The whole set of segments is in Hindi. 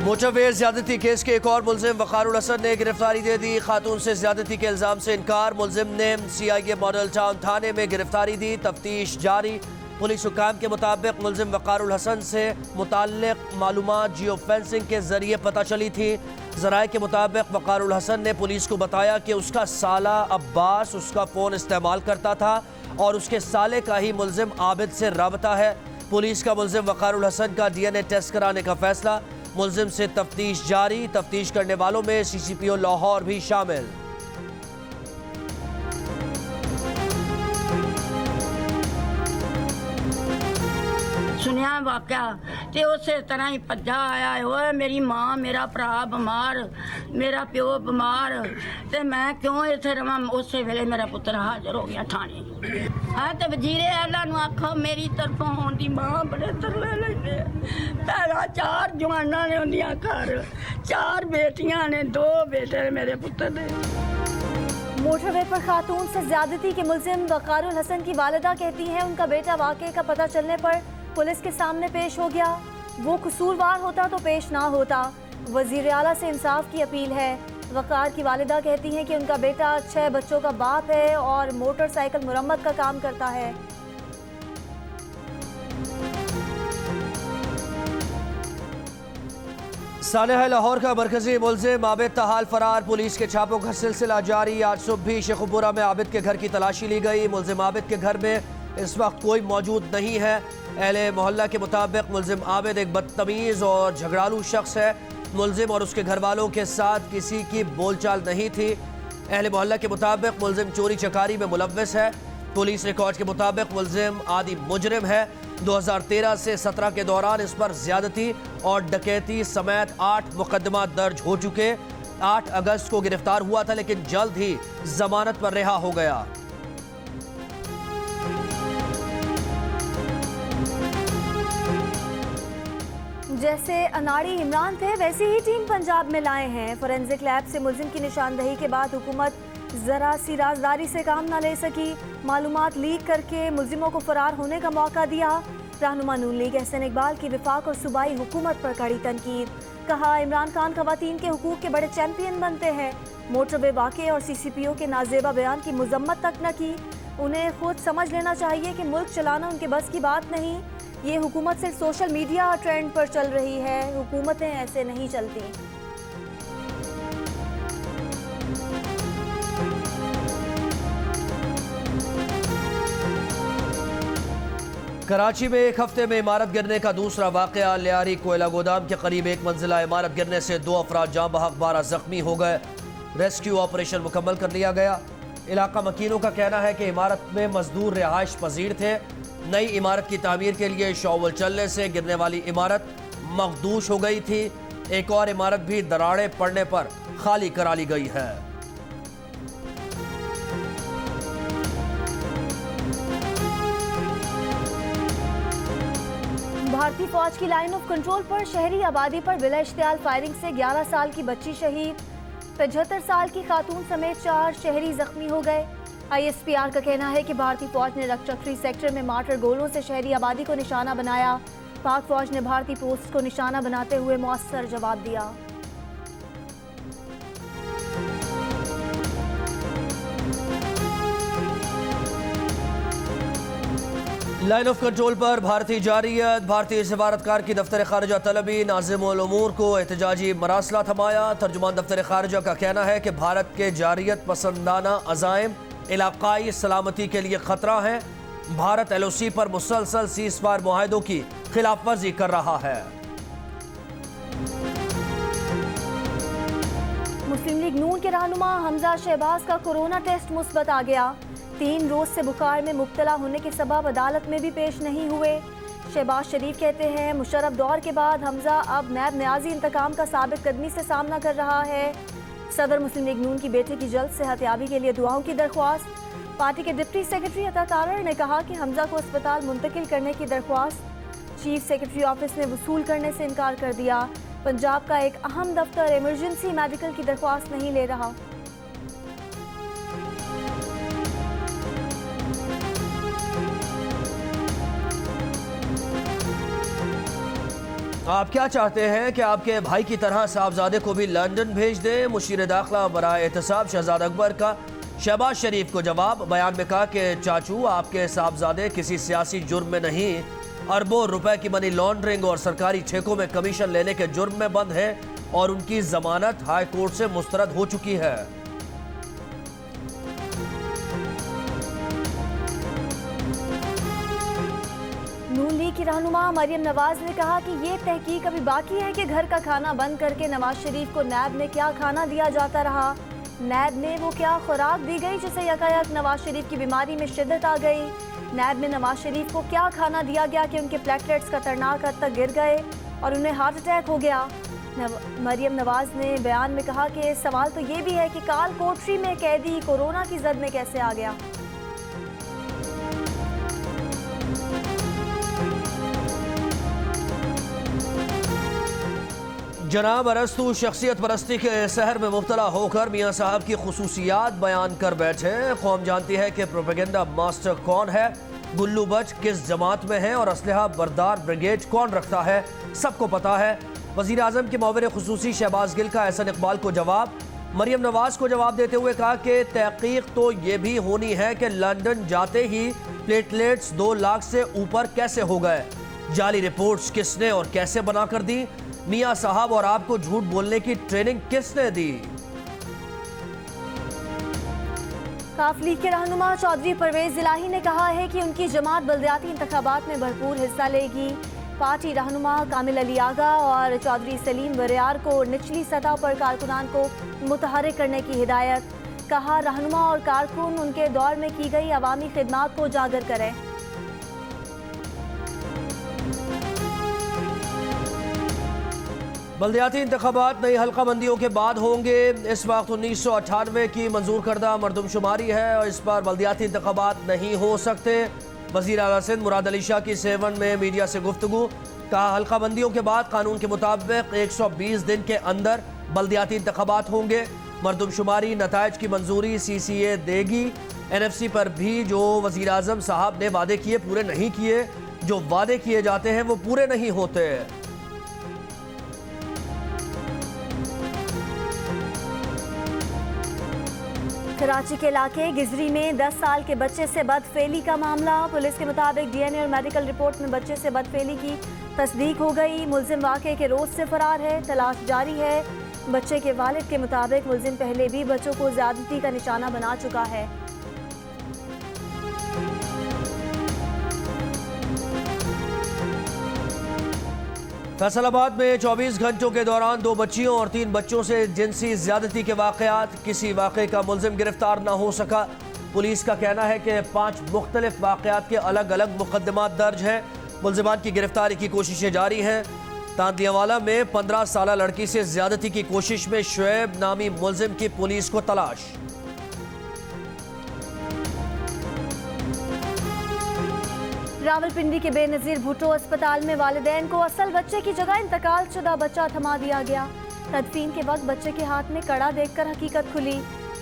मोटरवे ज्यादती केस के एक और मुलजिम वक़ारुल हसन ने गिरफ्तारी दे दी। खातून से ज्यादती के इल्जाम से इनकार। मुलजिम ने CIA मॉडल टाउन थाने में गिरफ्तारी दी। तफ्तीश जारी। पुलिस हुकाम के मुताबिक मुलजिम वक़ारुल हसन से मुताल्लिक़ मालूमात जियो फेंसिंग के जरिए पता चली थी। ज़राए के मुताबिक वक़ारुल हसन ने पुलिस को बताया कि उसका साला अब्बास उसका फ़ोन इस्तेमाल करता था और उसके साले का ही मुलजिम आबिद से राबता है। पुलिस का मुलजिम वक़ारुल हसन का DNA टेस्ट कराने का फैसला। मुलजिम से तफ्तीश जारी। तफ्तीश करने वालों में CCPO लाहौर भी शामिल। सुनिया वाक़या तो उस तरह ही भज्जा आया है। मेरी माँ मेरा भरा बीमार मेरा प्यो बीमार तो मैं क्यों इतने रवां। उस वेले मेरा पुत्र हाजिर हो गया थाने। हाँ तो वजीरे आला नूं आखो मेरी तरफों होंदी माँ बड़े तरले लेंदे। भैणा 4 जवाना ने उन्दियां घर 4 बेटियां ने 2 बेटे मेरे पुत्र ने। मोटरवे पर खातून से ज्यादती के मुलजिम वक़ारुल हसन की वालिदा कहती हैं उनका बेटा वाक़े का पता चलने पर पुलिस के सामने पेश हो गया। वो कसूरवार होता तो पेश ना होता। वज़ीर आला से इंसाफ की अपील है। वक़ार की वालिदा कहती हैं कि उनका बेटा 6 बच्चों का बाप है और मोटरसाइकिल मुरम्मत का काम करता है। सालेह लाहौर का मरकजी मुलजिम आबिद ताहाल फरार। पुलिस के छापों का सिलसिला जारी। आज सुबह भी शेखुपुरा में आबिद के घर की तलाशी ली गई। मुलजिम आबिद के घर में इस वक्त कोई मौजूद नहीं है। अहले मोहल्ला के मुताबिक मुलजिम आबिद एक बदतमीज़ और झगड़ालू शख्स है। मुलजिम और उसके घर वालों के साथ किसी की बोलचाल नहीं थी। अहले मोहल्ला के मुताबिक मुलजिम चोरी चकारी में मुलव्वस है। पुलिस रिकॉर्ड के मुताबिक मुलजिम आदि मुजरिम है। 2013 से 17 के दौरान इस पर ज्यादती और डकैती समेत 8 मुकदमा दर्ज हो चुके। 8 अगस्त को गिरफ्तार हुआ था लेकिन जल्द ही जमानत पर रिहा हो गया। जैसे अनाड़ी इमरान थे वैसी ही टीम पंजाब में लाए हैं। फोरेंसिक लैब से मुलजिम की निशानदही के बाद हुकूमत जरा सी राजदारी से काम ना ले सकी। मालूमात लीक करके मुलजिमों को फरार होने का मौका दिया। रहनुमा नून लीग एहसन इकबाल की विफाक और सूबाई हुकूमत पर कड़ी तनकीद। कहा इमरान खान खवातीन के हुकूक के बड़े चैंपियन बनते हैं। मोटरवे वाक़े और CCPO के नाजेबा बयान की मजम्मत तक न की। उन्हें खुद समझ लेना चाहिए कि मुल्क चलाना उनके बस की बात नहीं। ये हुकूमत सिर्फ सोशल मीडिया ट्रेंड पर चल रही है। हुकूमतें ऐसे नहीं चलती। कराची में एक हफ्ते में इमारत गिरने का दूसरा वाक़या। लियारी कोयला गोदाम के करीब एक मंजिला इमारत गिरने से 2 अफराद जाँ बहक 12 जख्मी हो गए। रेस्क्यू ऑपरेशन मुकम्मल कर लिया गया। इलाका मकीनों का कहना है कि इमारत में मजदूर रिहाइश पजीर थे। नई इमारत की तामीर के लिए शॉवल चलने से गिरने वाली इमारत मखदूश हो गई थी। एक और इमारत भी दरारें पड़ने पर खाली करा ली गई है। भारतीय फौज की लाइन ऑफ कंट्रोल पर शहरी आबादी पर बिला इश्तियाल फायरिंग से 11 साल की बच्ची शहीद। 75 साल की खातून समेत 4 शहरी जख्मी हो गए। ISPR का कहना है कि भारतीय फौज ने रक्षकरी सेक्टर में मार्टर गोलों से शहरी आबादी को निशाना बनाया। पाक फौज ने भारतीय पोस्ट को निशाना बनाते हुए मौसर जवाब दिया। लाइन ऑफ कंट्रोल पर भारतीय जारियत। भारतीय सफारतकार की दफ्तर खारजा तलबी। नाज़िमुल उमूर को एहतजाजी मरासला थमाया। तर्जुमान दफ्तर खारजा का कहना है कि भारत के जारियत पसंदाना अज़ाइम इलाकाई सलामती के लिए खतरा है। भारत LOC पर मुसलसल सीज़फायर मुआहदों की खिलाफ वर्जी कर रहा है। मुस्लिम लीग नून के रहनुमा हमजा शहबाज का कोरोना टेस्ट मुस्बत आ गया। 3 रोज से बुखार में मुब्तला होने के सबब अदालत में भी पेश नहीं हुए। शहबाज शरीफ कहते हैं मुशर्रफ दौर के बाद हमजा अब नैब न्याजी इंतकाम का साबित कदमी से सामना कर रहा है। सदर मुस्लिम लीग नून की बेटे की जल्द सेहतयाबी के लिए दुआओं की दरख्वास्त। पार्टी के डिप्टी सेक्रेटरी अता तारड़ ने कहा कि हमजा को अस्पताल मुंतकिल करने की दरख्वास्त चीफ सेक्रेटरी ऑफिस ने वसूल करने से इनकार कर दिया। पंजाब का एक अहम दफ्तर इमरजेंसी मेडिकल की दरख्वास्त नहीं ले रहा। आप क्या चाहते हैं कि आपके भाई की तरह साहबजादे को भी लंदन भेज दें? मुशीर दाखिला बराए एहतसाब शहजाद अकबर का शहबाज शरीफ को जवाब। बयान में कहा कि चाचू, आपके साहबजादे किसी सियासी जुर्म में नहीं, अरबों रुपए की मनी लॉन्ड्रिंग और सरकारी ठेकों में कमीशन लेने के जुर्म में बंद है और उनकी जमानत हाई कोर्ट से मुस्तरद हो चुकी है। नून लीग की रहनुमा मरियम नवाज ने कहा कि ये तहकीक अभी बाकी है कि घर का खाना बंद करके नवाज शरीफ को नैब में क्या खाना दिया जाता रहा, नैब में वो क्या खुराक दी गई जिससे यकायक नवाज शरीफ की बीमारी में शिद्दत आ गई। नैब में नवाज शरीफ को क्या खाना दिया गया कि उनके प्लेटलेट्स खतरनाक हद तक गिर गए और उन्हें हार्ट अटैक हो गया। मरियम नवाज ने बयान में कहा कि सवाल तो ये भी है कि काल कोठरी में कैदी कोरोना की जद में कैसे आ गया। जनाब अरस्तु शख्सियत परस्ती के सहर में मुब्तला होकर मियाँ साहब की खुसूसियात बयान कर बैठे। कौम जानती है कि प्रोपेगेंडा मास्टर कौन है, गुल्लू बच किस जमात में है और असलहा बरदार ब्रिगेड कौन रखता है, सबको पता है। वज़ीर आज़म के मुआविन खुसूसी शहबाज गिल का एहसन इकबाल को जवाब। मरियम नवाज को जवाब देते हुए कहा कि तहकीक तो ये भी होनी है कि लंदन जाते ही प्लेटलेट्स 2 लाख से ऊपर कैसे हो गए, जाली रिपोर्ट्स किसने और कैसे बना कर दी, मियाँ साहब और आपको झूठ बोलने की ट्रेनिंग किसने दी। काफ लीग के रहनुमा चौधरी परवेज इलाही ने कहा है कि उनकी जमात बल्दियाती इंतखाबात में भरपूर हिस्सा लेगी। पार्टी रहनुमा कामिल अली आगा और चौधरी सलीम वरियार को निचली सतह पर कारकुनान को मुतहर्रिक करने की हिदायत। कहा, रहनुमा और कारकुन उनके दौर में की गई अवामी खिदमात को उजागर करें। बल्दियाती इंतखाबात नई हल्का बंदियों के बाद होंगे। इस वक्त 1998 की मंजूर करदा मरदमशुमारी है और इस पर बल्दियाती इंतखाबात नहीं हो सकते। वज़ीर आला सिंध मुराद अली शाह की 7 में मीडिया से गुफ्तगू। कहा, हल्का बंदियों के बाद कानून के मुताबिक 120 दिन के अंदर बल्दियाती इंतखाबात होंगे। मरदमशुमारी नताइज की मंजूरी CCA देगी। NFC पर भी जो वज़ीर आज़म साहब ने वादे किए पूरे नहीं किए, जो वादे किए जाते हैं वो पूरे नहीं होते। कराची के इलाके गिजरी में 10 साल के बच्चे से बदफेली का मामला। पुलिस के मुताबिक DNA और मेडिकल रिपोर्ट में बच्चे से बदफेली की तस्दीक हो गई। मुलजिम वाक़े के रोज से फरार है, तलाश जारी है। बच्चे के वालिद के मुताबिक मुलजिम पहले भी बच्चों को ज्यादती का निशाना बना चुका है। फैसलाबाद में 24 घंटों के दौरान 2 बच्चियों और 3 बच्चों से जिनसी ज्यादती के वाकयात। किसी वाक़े का मुलजिम गिरफ्तार न हो सका। पुलिस का कहना है कि 5 मुख्तलिफ वाकयात के अलग अलग मुकदमात दर्ज हैं। मुलजिमान की गिरफ्तारी की कोशिशें जारी हैं। तांतियावाला में 15 साल लड़की से ज्यादती की कोशिश में शुएब नामी मुलजिम की पुलिस को तलाश। रावलपिंडी के बेनजीर भुट्टो अस्पताल में वालिदैन को असल बच्चे की जगह इंतकाल शुदा बच्चा थमा दिया गया। तदफीन के वक्त बच्चे के हाथ में कड़ा देखकर हकीकत खुली।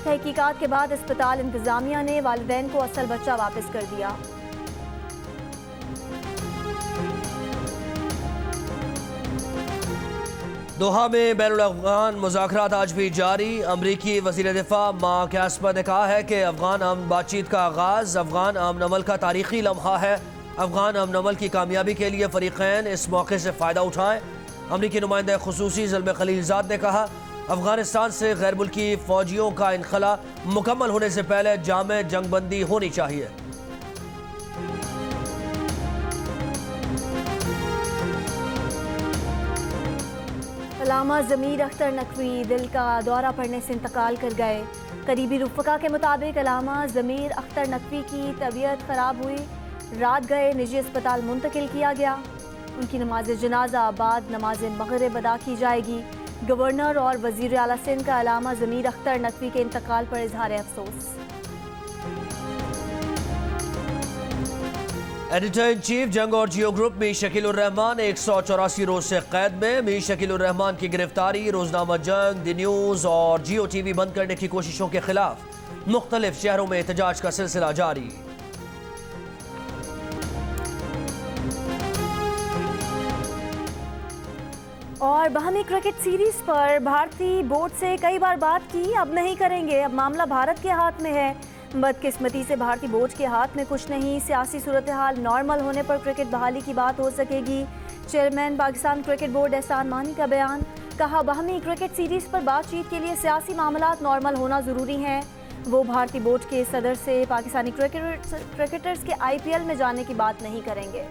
तहकीकात के बाद अस्पताल इंतजामिया ने वालिदैन को असल बच्चा वापस कर दिया। दोहा में बैनुल अफ़गान मुज़ाकरात आज भी जारी। अमरीकी वज़ीर दिफ़ा मार्क एस्पर ने कहा है कि अफ़गान अमन बातचीत का आगाज़ अफ़गान अमन अमल का तारीख़ी लम्हा है। अफ़गान अमन अमल की कामयाबी के लिए फ़रीक़ैन इस मौके से फ़ायदा उठाएँ। अमरीकी नुमाइंदा ख़ुसूसी ज़ल्म खलीलज़ाद ने कहा, अफ़गानिस्तान से गैर मुल्की फ़ौजियों का इनखला मुकम्मल होने से पहले जामे जंगबंदी होनी चाहिए। अल्लामा ज़मीर अख्तर नकवी दिल का दौरा पड़ने से इंतकाल कर गए। करीबी रुफ़का के मुताबिक अल्लामा ज़मीर अख्तर नकवी की तबीयत ख़राब हुई, रात गए निजी अस्पताल मुंतकिल किया गया। उनकी नमाज जनाजा बाद नमाज मगरिब अदा की जाएगी। गवर्नर और वज़ीर आला सिंध का अल्लामा ज़मीर अख्तर नकवी के इंतकाल पर इजहार अफसोस। एडिटर इन चीफ जंग और जियो ग्रुप मीर शकील उर रहमान 184 रोज से कैद में। मीर शकील उर रहमान की गिरफ्तारी, रोजनामा जंग, द न्यूज़ और जियो TV बंद करने की कोशिशों के खिलाफ मुख्तलिफ शहरों में एहतजाज का सिलसिला जारी। और बाहमी क्रिकेट सीरीज पर भारतीय बोर्ड से कई बार बात की, अब नहीं करेंगे, अब मामला भारत के हाथ में है। बदकिस्मती से भारतीय बोर्ड के हाथ में कुछ नहीं, सियासी सूरत हाल नॉर्मल होने पर क्रिकेट बहाली की बात हो सकेगी। चेयरमैन पाकिस्तान क्रिकेट बोर्ड एहसान मानी का बयान, कहा बाहमी क्रिकेट सीरीज पर बातचीत के लिए सियासी मामलात नॉर्मल होना ज़रूरी हैं। वो भारतीय बोर्ड के सदर से पाकिस्तानी क्रिकेटर्स के IPL में जाने की बात नहीं करेंगे।